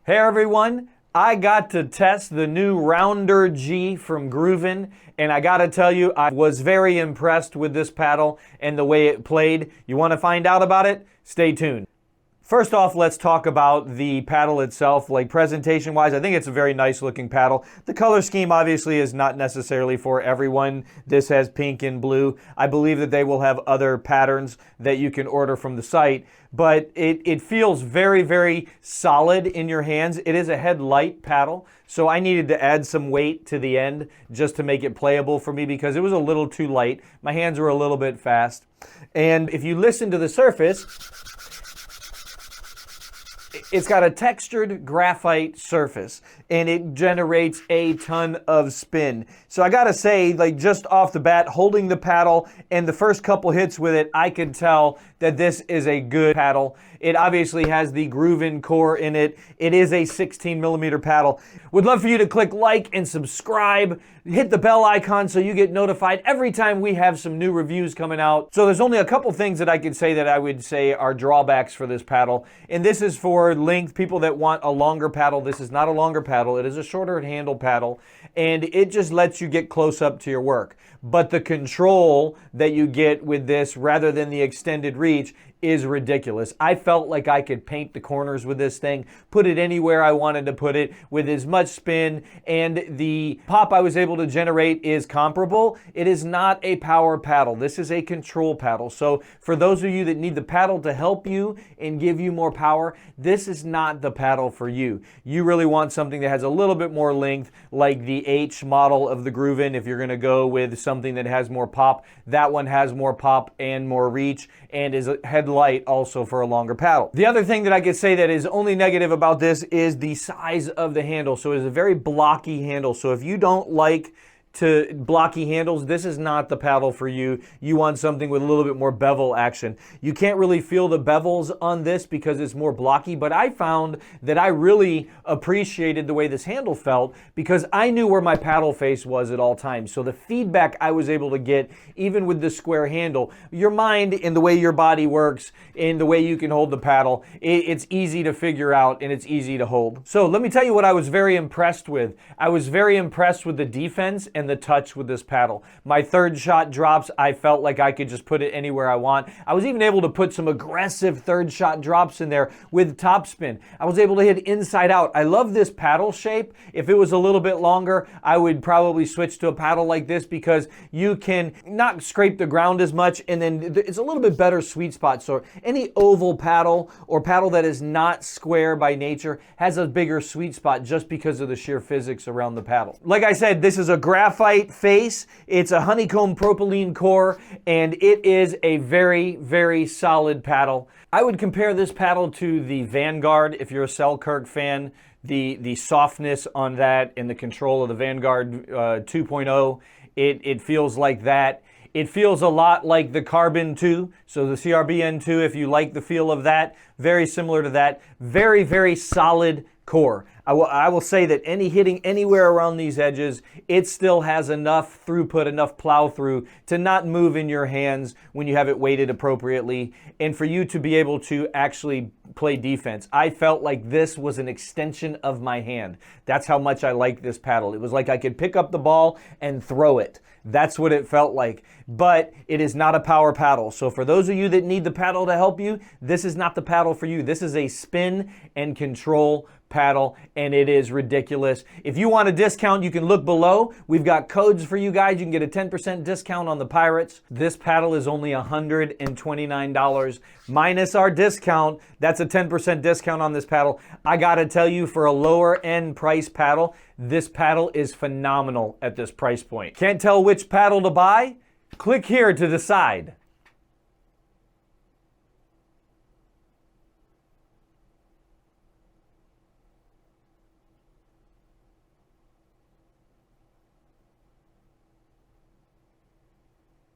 Hey everyone, I got to test the new Rounder-G from GRUVN, and I gotta tell you, I was very impressed with this paddle and the way it played. You wanna find out about it? Stay tuned. First off, let's talk about the paddle itself. Like presentation-wise, I think it's a very nice looking paddle. The color scheme obviously is not necessarily for everyone. This has pink and blue. I believe that they will have other patterns that you can order from the site, but it feels very, very solid in your hands. It is a head light paddle, so I needed to add some weight to the end just to make it playable for me because it was a little too light. My hands were a little bit fast. And if you listen to the surface, it's got a textured graphite surface and it generates a ton of spin. So I gotta say, like just off the bat, holding the paddle and the first couple hits with it, I could tell that this is a good paddle. It obviously has the GRUVN core in it. It is a 16 millimeter paddle. Would love for you to click like and subscribe. Hit the bell icon so you get notified every time we have some new reviews coming out. So there's only a couple things that I could say that I would say are drawbacks for this paddle. And this is for length, people that want a longer paddle. This is not a longer paddle. It is a shorter handle paddle. And it just lets you get close up to your work. But the control that you get with this rather than the extended reach is ridiculous. I felt like I could paint the corners with this thing, put it anywhere I wanted to put it with as much spin, and the pop I was able to generate is comparable. It is not a power paddle. This is a control paddle. So for those of you that need the paddle to help you and give you more power, this is not the paddle for you. You really want something that has a little bit more length, like the H model of the GRUVN. If you're gonna go with something that has more pop, that one has more pop and more reach and is a head light also for a longer paddle. The other thing that I could say that is only negative about this is the size of the handle. So it's a very blocky handle. So if you don't like to blocky handles, this is not the paddle for you. You want something with a little bit more bevel action. You can't really feel the bevels on this because it's more blocky, but I found that I really appreciated the way this handle felt because I knew where my paddle face was at all times. So the feedback I was able to get, even with the square handle, your mind and the way your body works and the way you can hold the paddle, it's easy to figure out and it's easy to hold. So let me tell you what I was very impressed with. I was very impressed with the defense and the touch with this paddle. My third shot drops, I felt like I could just put it anywhere I want. I was even able to put some aggressive third shot drops in there with topspin. I was able to hit inside out. I love this paddle shape. If it was a little bit longer, I would probably switch to a paddle like this because you can not scrape the ground as much and then it's a little bit better sweet spot. So any oval paddle or paddle that is not square by nature has a bigger sweet spot just because of the sheer physics around the paddle. Like I said, this is a graphite face. It's a honeycomb propylene core, and it is a very, very solid paddle. I would compare this paddle to the Vanguard. If you're a Selkirk fan, the softness on that and the control of the Vanguard 2.0, it feels like that. It feels a lot like the Carbon 2, so the CRBN 2, if you like the feel of that, very similar to that. Very, very solid core. I will say that any hitting anywhere around these edges, it still has enough throughput, enough plow through to not move in your hands when you have it weighted appropriately and for you to be able to actually play defense. I felt like this was an extension of my hand. That's how much I like this paddle. It was like I could pick up the ball and throw it. That's what it felt like. But it is not a power paddle. So for those of you that need the paddle to help you, this is not the paddle for you. This is a spin and control paddle, and it is ridiculous. If you want a discount, you can look below. We've got codes for you guys. You can get a 10% discount on the Pirates. This paddle is only $129 minus our discount. That's a 10% discount on this paddle. I gotta tell you, for a lower end price paddle, this paddle is phenomenal at this price point. Can't tell which paddle to buy? Click here to decide.